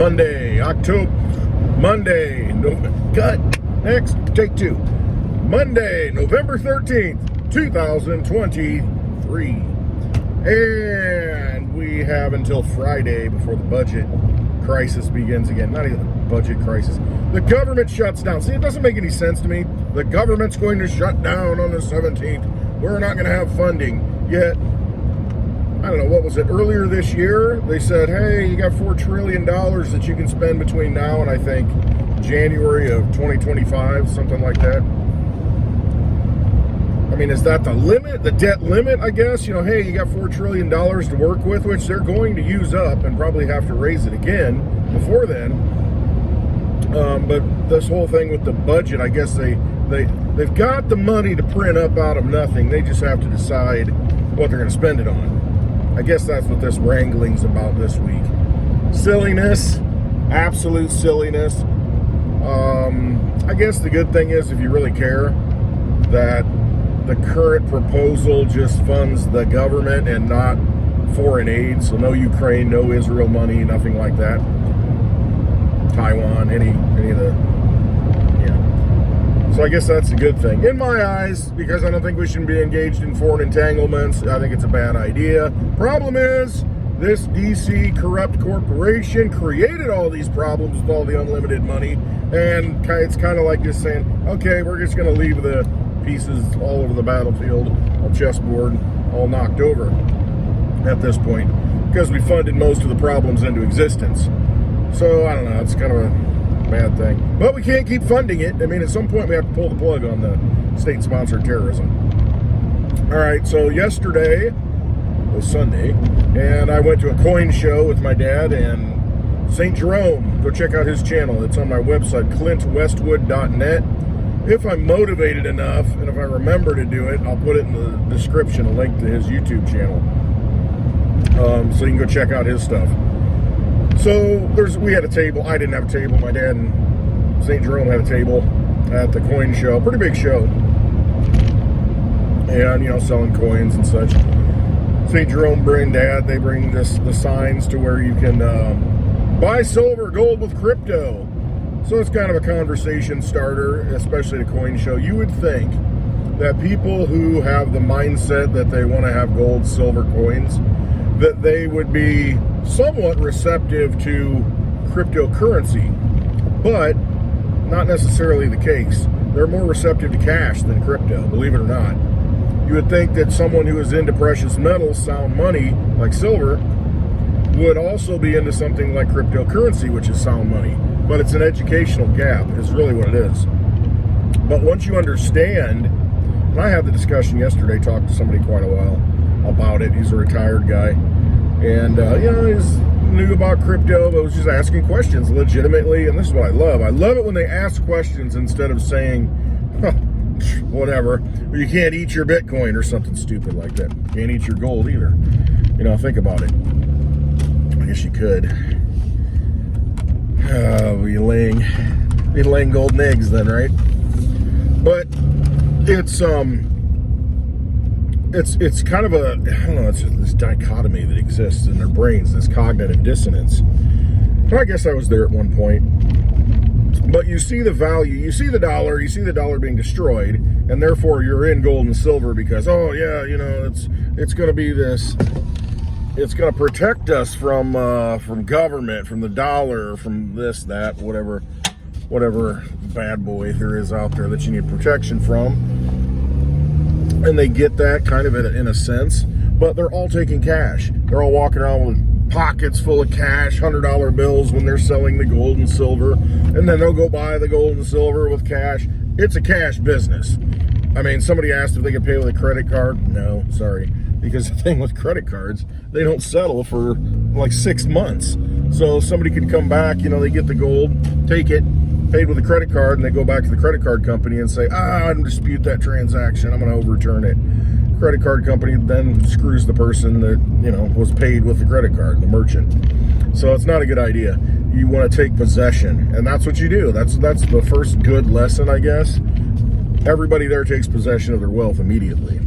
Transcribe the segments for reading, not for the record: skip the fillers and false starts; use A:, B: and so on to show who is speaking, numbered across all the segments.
A: Monday, November 13th, 2023. And we have until Friday before the budget crisis begins again. Not even a budget crisis. The government shuts down. See, it doesn't make any sense to me. The government's going to shut down on the 17th. We're not going to have funding. Yet, I don't know, what was it, earlier this year? They said, hey, you got $4 trillion that you can spend between now and I think January of 2025, something like that. I mean, is that the limit, the debt limit, I guess? You know, hey, you got $4 trillion to work with, which they're going to use up and probably have to raise it again before then. But this whole thing with the budget, I guess they've got the money to print up out of nothing. They just have to decide what they're going to spend it on. I guess that's what this wrangling's about this week. Silliness, absolute silliness. I guess the good thing is, if you really care, that the current proposal just funds the government and not foreign aid. So no Ukraine, no Israel money, nothing like that. Taiwan, any of the, yeah. So I guess that's a good thing in my eyes, because I don't think we should be engaged in foreign entanglements. I think it's a bad idea. Problem is, this DC corrupt corporation created all these problems with all the unlimited money, and it's kind of like just saying, okay, we're just going to leave the pieces all over the battlefield, a chessboard, all knocked over at this point, because we funded most of the problems into existence. So, I don't know, it's kind of a bad thing. But we can't keep funding it. I mean, at some point we have to pull the plug on the state-sponsored terrorism. All right, so yesterday was Sunday, and I went to a coin show with my dad and SaintJerome. Go check out his channel. It's on my website, clintwestwood.net. If I'm motivated enough, and if I remember to do it, I'll put it in the description, a link to his YouTube channel. So you can go check out his stuff. So we had a table. I didn't have a table. My dad and SaintJerome had a table at the coin show. Pretty big show. And, you know, selling coins and such. SaintJerome bring Dad, they bring the signs to where you can buy silver, gold with crypto. So it's kind of a conversation starter, especially at a coin show. You would think that people who have the mindset that they want to have gold, silver coins, that they would be somewhat receptive to cryptocurrency, but not necessarily the case. They're more receptive to cash than crypto, believe it or not. You would think that someone who is into precious metals, sound money, like silver, would also be into something like cryptocurrency, which is sound money. But it's an educational gap, is really what it is. But once you understand, and I had the discussion yesterday, talked to somebody quite a while about it. He's a retired guy. And, you know, he's knew about crypto, but was just asking questions legitimately. And this is what I love. I love it when they ask questions instead of saying, huh, whatever, or you can't eat your Bitcoin or something stupid like that. Can't eat your gold either. You know, think about it. I guess you could. Be laying golden eggs then, right? But it's kind of a, I don't know, it's this dichotomy that exists in their brains, this cognitive dissonance. And I guess I was there at one point. But you see the value, you see the dollar being destroyed, and therefore you're in gold and silver because, oh yeah, you know, it's going to be this, it's going to protect us from government, from the dollar, from this, that, whatever bad boy there is out there that you need protection from. And they get that kind of in a sense, but they're all taking cash. They're all walking around with pockets full of cash, $100 bills when they're selling the gold and silver, and then they'll go buy the gold and silver with cash. It's a cash business. I mean, somebody asked if they could pay with a credit card. No, sorry. Because the thing with credit cards, they don't settle for like 6 months. So somebody could come back, you know, they get the gold, take it, paid with a credit card, and they go back to the credit card company and say, I dispute that transaction, I'm going to overturn it. Credit card company then screws the person that, you know, was paid with the credit card, the merchant. So it's not a good idea. You want to take possession, and that's what you do. That's the first good lesson, I guess. Everybody there takes possession of their wealth immediately.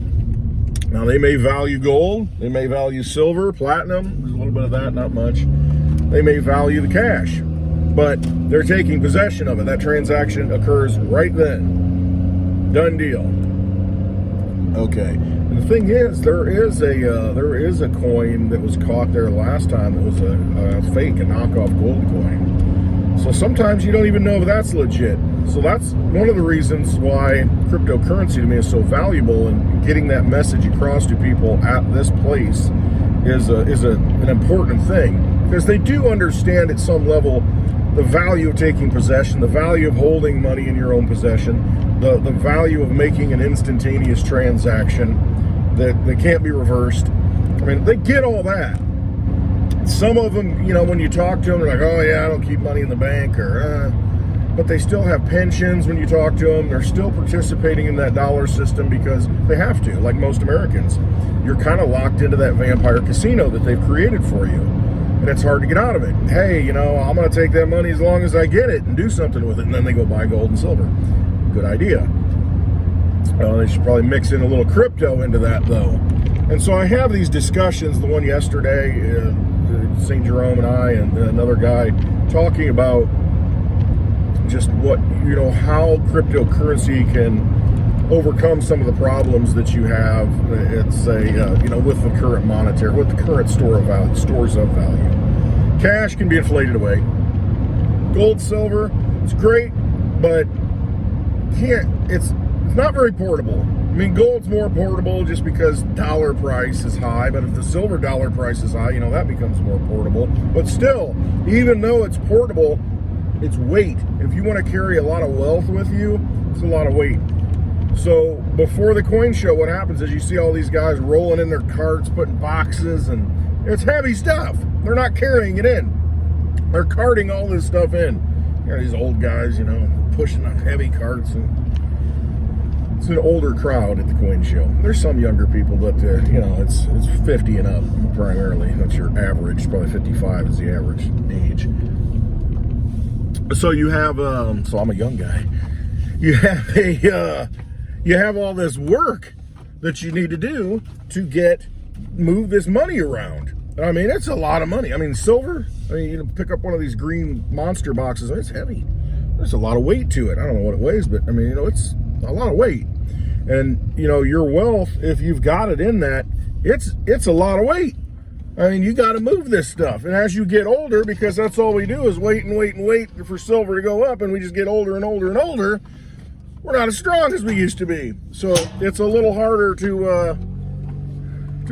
A: Now, they may value gold, they may value silver, platinum, there's a little bit of that, not much. they may value the cash, but they're taking possession of it. That transaction occurs right then. Done deal. Okay. And the thing is, there is a coin that was caught there last time that was a fake, a knockoff gold coin. So sometimes you don't even know if that's legit. So that's one of the reasons why cryptocurrency to me is so valuable, and getting that message across to people at this place is an important thing, because they do understand at some level the value of taking possession, the value of holding money in your own possession, the value of making an instantaneous transaction that can't be reversed. I mean, they get all that. Some of them, you know, when you talk to them, they're like, oh yeah, I don't keep money in the bank, or but they still have pensions. When you talk to them, they're still participating in that dollar system because they have to, like most Americans. You're kind of locked into that vampire casino that they've created for you, and it's hard to get out of it. Hey, you know, I'm going to take that money as long as I get it and do something with it, and then they go buy gold and silver. Good idea. They should probably mix in a little crypto into that, though. And so I have these discussions, the one yesterday, SaintJerome and I and another guy, talking about just what, you know, how cryptocurrency can overcome some of the problems that you have. It's you know, with the current monetary, with the current stores of value. Cash can be inflated away. Gold, silver, it's great, but it's not very portable. I mean, gold's more portable just because dollar price is high, but if the silver dollar price is high, you know, that becomes more portable. But still, even though it's portable, it's weight. If you want to carry a lot of wealth with you, it's a lot of weight. So before the coin show, what happens is you see all these guys rolling in their carts, putting boxes, and it's heavy stuff. They're not carrying it in. They're carting all this stuff in. You know, these old guys, you know, pushing up heavy carts, and it's an older crowd at the coin show. There's some younger people, but you know, it's 50 and up primarily. That's your average. Probably 55 is the average age. So you have, so I'm a young guy. You have all this work that you need to do to move this money around. I mean, it's a lot of money. I mean, silver, I mean, you know, pick up one of these green monster boxes, it's heavy. There's a lot of weight to it. I don't know what it weighs, but I mean, you know, it's a lot of weight. And, you know, your wealth, if you've got it in that, it's a lot of weight. I mean, you got to move this stuff. And as you get older, because that's all we do is wait and wait and wait for silver to go up, and we just get older and older and older, we're not as strong as we used to be. So it's a little harder to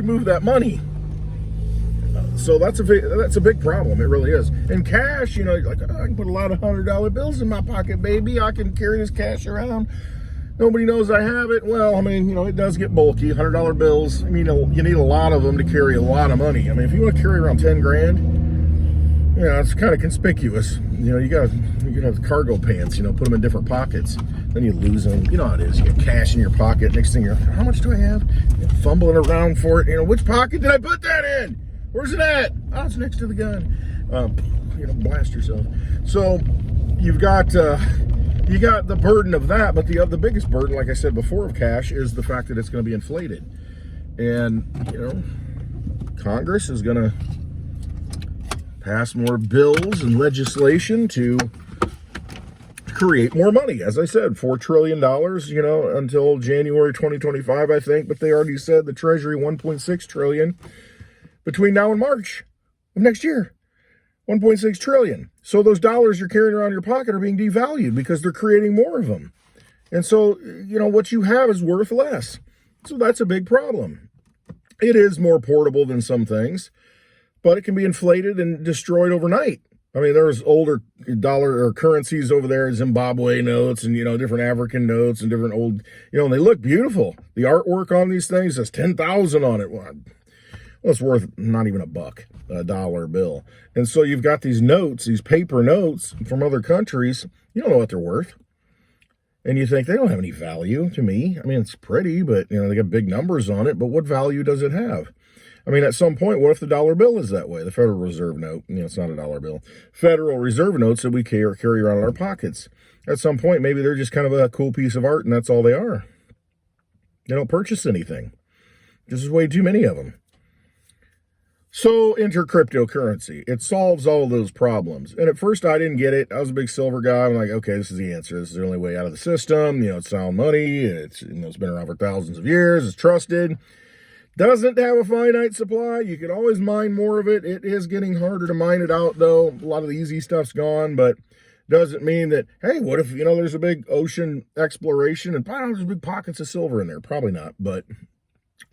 A: move that money. So that's a big problem. It really is. And cash, you know, like, oh, I can put a lot of $100 bills in my pocket, baby. I can carry this cash around. Nobody knows I have it. Well, I mean, you know, it does get bulky. $100 bills. I mean, you need a lot of them to carry a lot of money. I mean, if you want to carry around 10 grand, you know, it's kind of conspicuous. You know, you gotta have cargo pants. You know, put them in different pockets. Then you lose them. You know how it is. You get cash in your pocket. Next thing you're, how much do I have? You're fumbling around for it. You know, which pocket did I put that in? Where's it at? Oh, it's next to the gun. You know, blast yourself. So you've got. You got the burden of that, but the biggest burden, like I said before, of cash is the fact that it's going to be inflated. And, you know, Congress is going to pass more bills and legislation to create more money. As I said, $4 trillion, you know, until January 2025, I think. But they already said the Treasury, $1.6 trillion between now and March of next year. 1.6 trillion. So those dollars you're carrying around in your pocket are being devalued because they're creating more of them. And so, you know, what you have is worth less. So that's a big problem. It is more portable than some things, but it can be inflated and destroyed overnight. I mean, there's older dollar or currencies over there, Zimbabwe notes and, you know, different African notes and different old, you know, and they look beautiful. The artwork on these things says 10,000 on it. Well, it's worth not even a dollar bill. And so you've got these notes, these paper notes from other countries. You don't know what they're worth. And you think they don't have any value to me. I mean, it's pretty, but, you know, they got big numbers on it. But what value does it have? I mean, at some point, what if the dollar bill is that way? The Federal Reserve note, you know, it's not a dollar bill. Federal Reserve notes that we carry around in our pockets. At some point, maybe they're just kind of a cool piece of art, and that's all they are. They don't purchase anything. There's way too many of them. So enter cryptocurrency. It solves all of those problems. And at first I didn't get it. I was a big silver guy. I'm like, okay, this is the answer. This is the only way out of the system. It's sound money. It's been around for thousands of years. It's trusted. Doesn't have a finite supply. You can always mine more of it. It is getting harder to mine it out, though. A lot of the easy stuff's gone, but doesn't mean that, hey, what if, there's a big ocean exploration and there's big pockets of silver in there? Probably not, but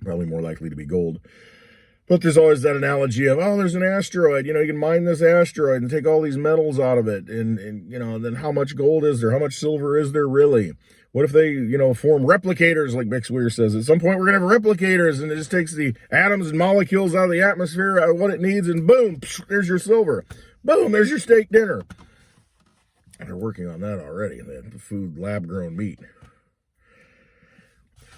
A: probably more likely to be gold. But there's always that analogy of, there's an asteroid, you can mine this asteroid and take all these metals out of it. And then how much gold is there? How much silver is there really? What if they, form replicators, like Bix Weir says? At some point, we're going to have replicators, and it just takes the atoms and molecules out of the atmosphere, out of what it needs, and boom, there's your silver. Boom, there's your steak dinner. They're working on that already, the food lab-grown meat.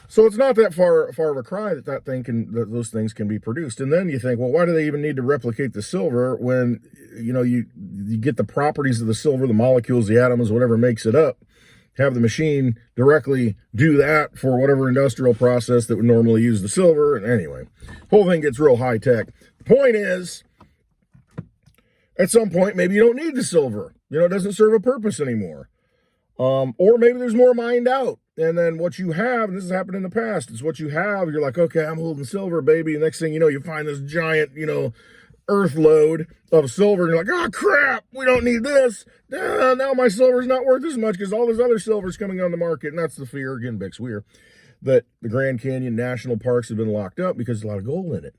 A: So it's not that far of a cry that those things can be produced. And then you think, well, why do they even need to replicate the silver when, you get the properties of the silver, the molecules, the atoms, whatever makes it up, have the machine directly do that for whatever industrial process that would normally use the silver. And anyway, whole thing gets real high tech. The point is, at some point, maybe you don't need the silver. It doesn't serve a purpose anymore. Or maybe there's more mined out. And then what you have, and this has happened in the past, it's what you have. You're like, okay, I'm holding silver, baby. And next thing you know, you find this giant, earth load of silver. And you're like, oh, crap, we don't need this. Now my silver's not worth as much because all this other silver's coming on the market. And that's the fear, again, Bix Weir, that the Grand Canyon National Parks have been locked up because there's a lot of gold in it.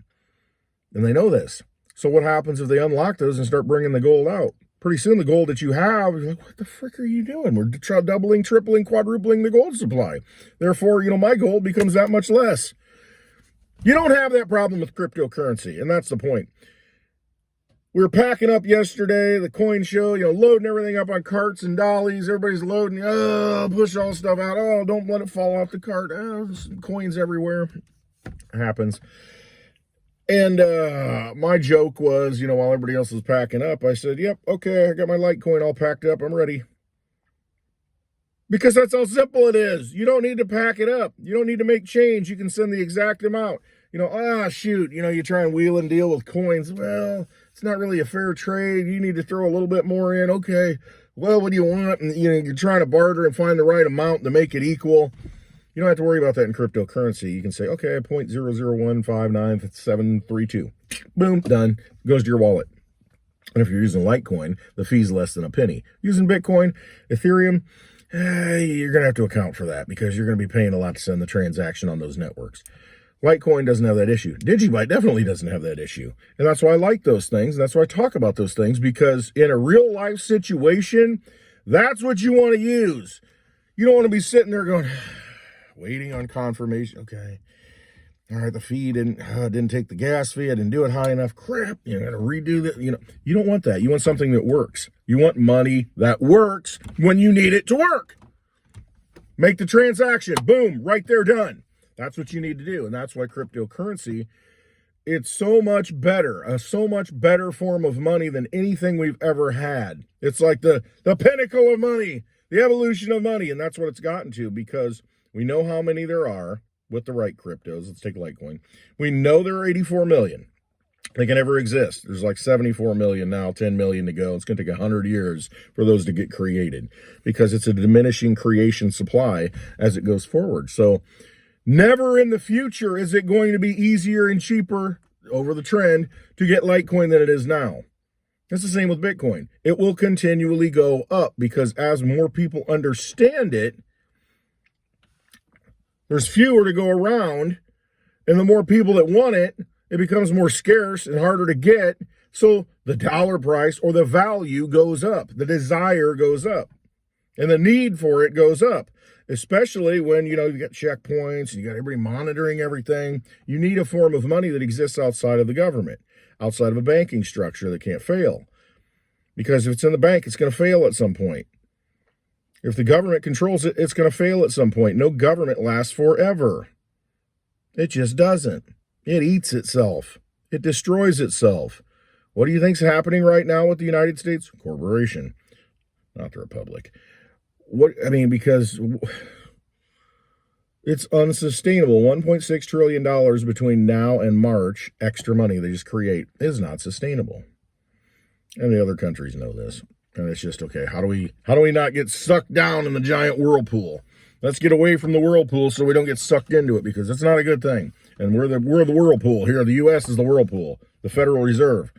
A: And they know this. So what happens if they unlock those and start bringing the gold out? Pretty soon the gold that you have, you're like, what the frick are you doing? We're doubling, tripling, quadrupling the gold supply. Therefore, my gold becomes that much less. You don't have that problem with cryptocurrency, and that's the point. We were packing up yesterday, the coin show, loading everything up on carts and dollies. Everybody's loading, push all the stuff out. Oh, don't let it fall off the cart. Oh, there's coins everywhere. Happens. And my joke was, while everybody else was packing up, I said, yep, okay, I got my Litecoin all packed up. I'm ready. Because that's how simple it is. You don't need to pack it up. You don't need to make change. You can send the exact amount. Shoot, you try and wheel and deal with coins. Well, it's not really a fair trade. You need to throw a little bit more in. Okay, well, what do you want? And, you're trying to barter and find the right amount to make it equal. You don't have to worry about that in cryptocurrency. You can say, okay, 0.001597732. Boom, done. Goes to your wallet. And if you're using Litecoin, the fee's less than a penny. Using Bitcoin, Ethereum, you're going to have to account for that because you're going to be paying a lot to send the transaction on those networks. Litecoin doesn't have that issue. Digibyte definitely doesn't have that issue. And that's why I like those things. And that's why I talk about those things, because in a real life situation, that's what you want to use. You don't want to be sitting there going, waiting on confirmation. Okay. All right, the fee didn't take the gas fee. I didn't do it high enough. Crap. You got to redo that. You don't want that. You want something that works. You want money that works when you need it to work. Make the transaction. Boom. Right there, done. That's what you need to do. And that's why cryptocurrency, it's so much better, a so much better form of money than anything we've ever had. It's like the pinnacle of money, the evolution of money. And that's what it's gotten to, because we know how many there are with the right cryptos. Let's take Litecoin. We know there are 84 million. They can never exist. There's like 74 million now, 10 million to go. It's going to take 100 years for those to get created, because it's a diminishing creation supply as it goes forward. So never in the future is it going to be easier and cheaper over the trend to get Litecoin than it is now. It's the same with Bitcoin. It will continually go up because as more people understand it, there's fewer to go around, and the more people that want it, it becomes more scarce and harder to get. So the dollar price or the value goes up. The desire goes up. And the need for it goes up. Especially when, you got checkpoints and you got everybody monitoring everything. You need a form of money that exists outside of the government, outside of a banking structure that can't fail. Because if it's in the bank, it's going to fail at some point. If the government controls it, it's going to fail at some point. No government lasts forever. It just doesn't. It eats itself. It destroys itself. What do you think's happening right now with the United States corporation? Not the republic. Because, It's unsustainable. $1.6 trillion between now and March, extra money they just create, is not sustainable. And the other countries know this. And it's just, okay, how do we not get sucked down in the giant whirlpool? Let's get away from the whirlpool so we don't get sucked into it, because it's not a good thing. And we're the whirlpool here. The U.S. is the whirlpool, the Federal Reserve.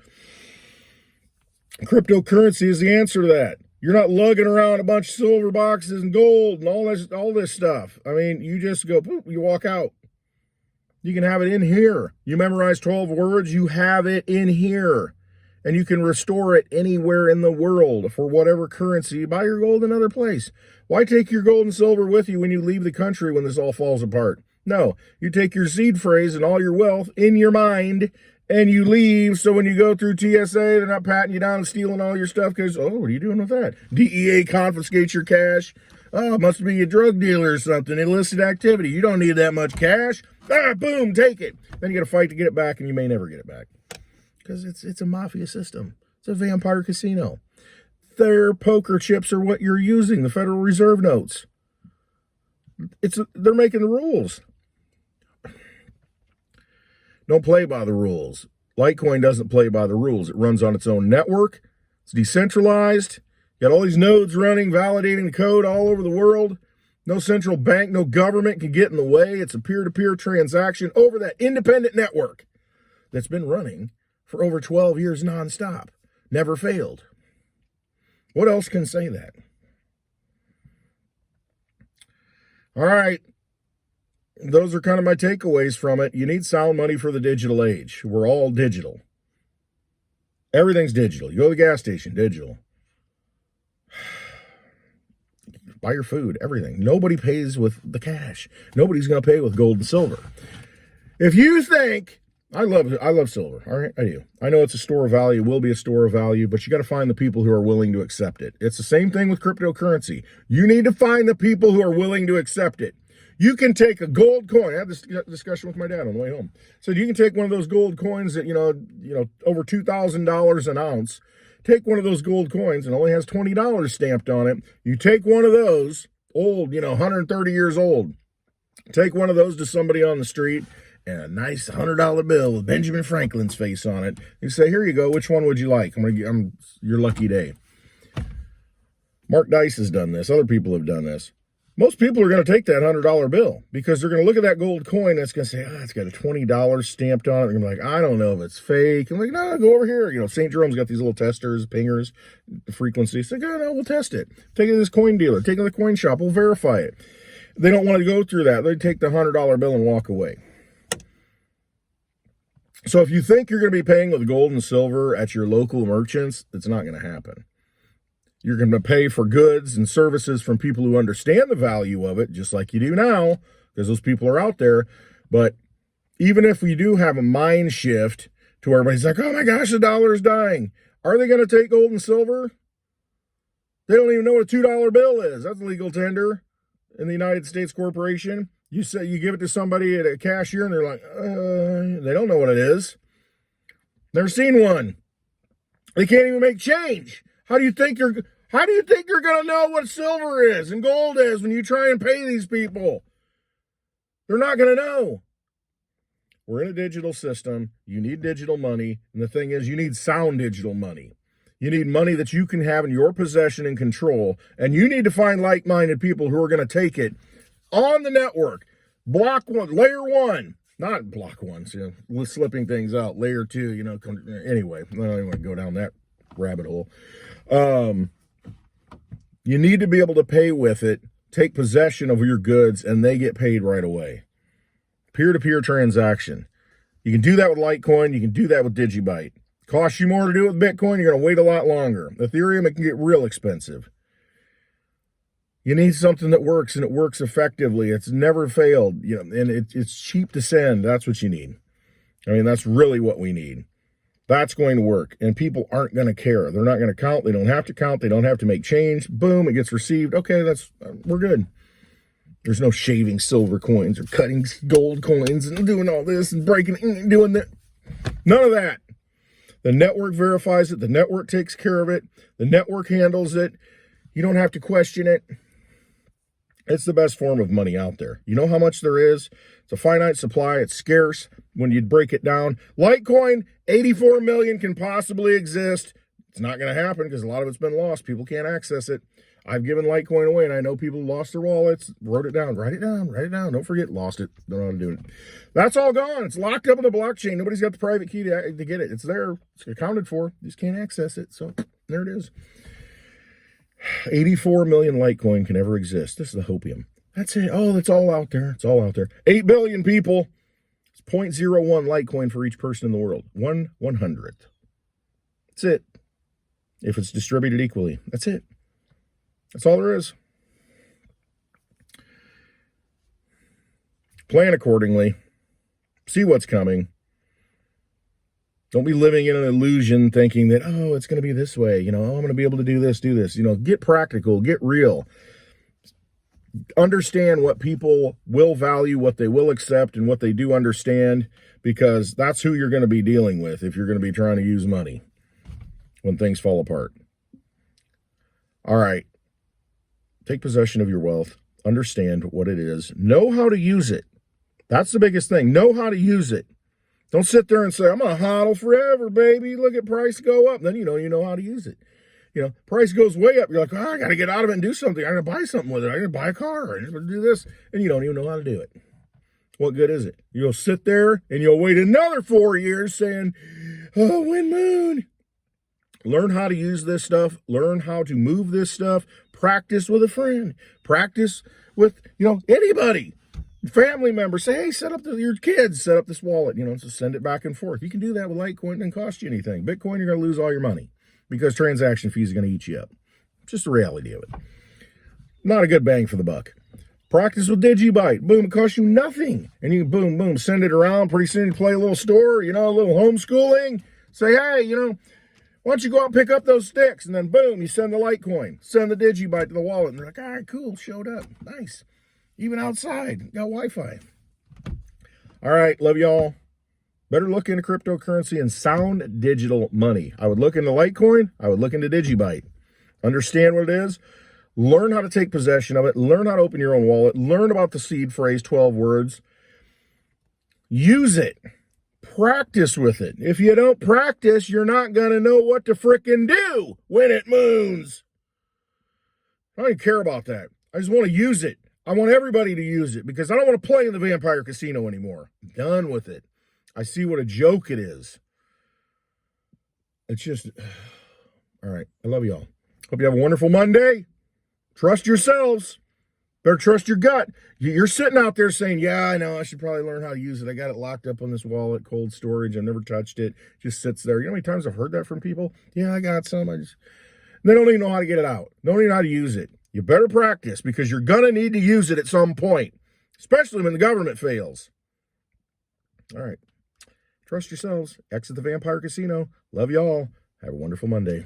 A: Cryptocurrency is the answer to that. You're not lugging around a bunch of silver boxes and gold and all this stuff. I mean, you just go, poof, you walk out. You can have it in here. You memorize 12 words, you have it in here. And you can restore it anywhere in the world for whatever currency. You buy your gold in another place. Why take your gold and silver with you when you leave the country when this all falls apart? No, you take your seed phrase and all your wealth in your mind and you leave, so when you go through TSA, they're not patting you down and stealing all your stuff because, oh, what are you doing with that? DEA confiscates your cash. Oh, it must be a drug dealer or something, illicit activity. You don't need that much cash. Boom, take it. Then you got to fight to get it back, and you may never get it back because it's a mafia system. It's a vampire casino. Their poker chips are what you're using, the Federal Reserve notes. They're making the rules. Don't play by the rules. Litecoin doesn't play by the rules. It runs on its own network. It's decentralized. You got all these nodes running, validating the code all over the world. No central bank, no government can get in the way. It's a peer-to-peer transaction over that independent network that's been running for over 12 years nonstop. Never failed. What else can say that? All right. Those are kind of my takeaways from it. You need sound money for the digital age. We're all digital. Everything's digital. You go to the gas station, digital. Buy your food, everything. Nobody pays with the cash. Nobody's going to pay with gold and silver. If you think, I love silver. All right, I do. I know it's a store of value, will be a store of value, but you got to find the people who are willing to accept it. It's the same thing with cryptocurrency. You need to find the people who are willing to accept it. You can take a gold coin. I had this discussion with my dad on the way home. So you can take one of those gold coins that, over $2,000 an ounce. Take one of those gold coins and only has $20 stamped on it. You take one of those, old, 130 years old. Take one of those to somebody on the street and a nice $100 bill with Benjamin Franklin's face on it. You say, here you go. Which one would you like? I'm your lucky day. Mark Dice has done this. Other people have done this. Most people are going to take that $100 bill because they're going to look at that gold coin and it's going to say, it's got a $20 stamped on it. They're going to be like, I don't know if it's fake. I'm like, no, go over here. SaintJerome's got these little testers, pingers, the frequency. It's like, no, we'll test it. Take it to this coin dealer. Take it to the coin shop. We'll verify it. They don't want to go through that. They take the $100 bill and walk away. So if you think you're going to be paying with gold and silver at your local merchants, it's not going to happen. You're going to pay for goods and services from people who understand the value of it, just like you do now, because those people are out there. But even if we do have a mind shift to where everybody's like, oh my gosh, the dollar is dying. Are they going to take gold and silver? They don't even know what a $2 bill is. That's legal tender in the United States corporation. You say you give it to somebody at a cashier and they're like, they don't know what it is. Never seen one. They can't even make change. How do you think you're going to know what silver is and gold is when you try and pay these people? They're not going to know. We're in a digital system. You need digital money. And the thing is, you need sound digital money. You need money that you can have in your possession and control. And you need to find like-minded people who are going to take it on the network. Block one, layer one. Not block one, so slipping things out. Layer two, anyway, I don't even want to go down that rabbit hole. You need to be able to pay with it, take possession of your goods, and they get paid right away. Peer-to-peer transaction. You can do that with Litecoin. You can do that with Digibyte. Costs you more to do it with Bitcoin. You're going to wait a lot longer. Ethereum, it can get real expensive. You need something that works, and it works effectively. It's never failed, and it's cheap to send. That's what you need. I mean, that's really what we need. That's going to work, and people aren't going to care. They're not going to count. They don't have to count. They don't have to make change. Boom, it gets received. Okay, we're good. There's no shaving silver coins or cutting gold coins and doing all this and breaking, doing that. None of that. The network verifies it. The network takes care of it. The network handles it. You don't have to question it. It's the best form of money out there. You know how much there is? It's a finite supply. It's scarce when you break it down. Litecoin, 84 million can possibly exist. It's not going to happen because a lot of it's been lost. People can't access it. I've given Litecoin away, and I know people lost their wallets, wrote it down. Write it down, write it down. Don't forget, lost it. Don't know how to do it. That's all gone. It's locked up in the blockchain. Nobody's got the private key to get it. It's there. It's accounted for. You just can't access it. So there it is. 84 million Litecoin can ever exist. This is the hopium. That's it. Oh, that's all out there. It's all out there. 8 billion people. It's 0.01 Litecoin for each person in the world. 1/100th. That's it. If it's distributed equally. That's it. That's all there is. Plan accordingly. See what's coming. Don't be living in an illusion thinking that, oh, it's going to be this way. You know, oh, I'm going to be able to do this, do this. You know, get practical, get real. Understand what people will value, what they will accept, and what they do understand, because that's who you're going to be dealing with if you're going to be trying to use money when things fall apart. All right. Take possession of your wealth. Understand what it is. Know how to use it. That's the biggest thing. Know how to use it. Don't sit there and say, I'm going to hodl forever, baby. Look at price go up. Then you know how to use it. You know, price goes way up. You're like, oh, I got to get out of it and do something. I got to buy something with it. I got to buy a car. I got to do this. And you don't even know how to do it. What good is it? You'll sit there and you'll wait another 4 years saying, oh, wind moon. Learn how to use this stuff. Learn how to move this stuff. Practice with a friend. Practice with, anybody. Family members. Say, hey, your kids, set up this wallet, so send it back and forth. You can do that with Litecoin. It doesn't cost you anything. Bitcoin, you're going to lose all your money because transaction fees are going to eat you up. It's just the reality of it. Not a good bang for the buck. Practice with Digibyte. Boom, it costs you nothing. And you boom, boom, send it around. Pretty soon you play a little store, a little homeschooling. Say, hey, why don't you go out and pick up those sticks? And then boom, you send the Litecoin. Send the Digibyte to the wallet. And they're like, all right, cool, showed up. Nice. Even outside, got Wi-Fi. All right, love y'all. Better look into cryptocurrency and sound digital money. I would look into Litecoin. I would look into Digibyte. Understand what it is. Learn how to take possession of it. Learn how to open your own wallet. Learn about the seed phrase, 12 words. Use it. Practice with it. If you don't practice, you're not going to know what to frickin' do when it moons. I don't even care about that. I just want to use it. I want everybody to use it because I don't want to play in the vampire casino anymore. I'm done with it. I see what a joke it is. It's just, all right. I love y'all. Hope you have a wonderful Monday. Trust yourselves. Better trust your gut. You're sitting out there saying, yeah, I know, I should probably learn how to use it. I got it locked up on this wallet, cold storage. I've never touched it. Just sits there. You know how many times I've heard that from people? Yeah, I got some. They don't even know how to get it out. They don't even know how to use it. You better practice because you're going to need to use it at some point, especially when the government fails. All right. Trust yourselves. Exit the vampire casino. Love y'all. Have a wonderful Monday.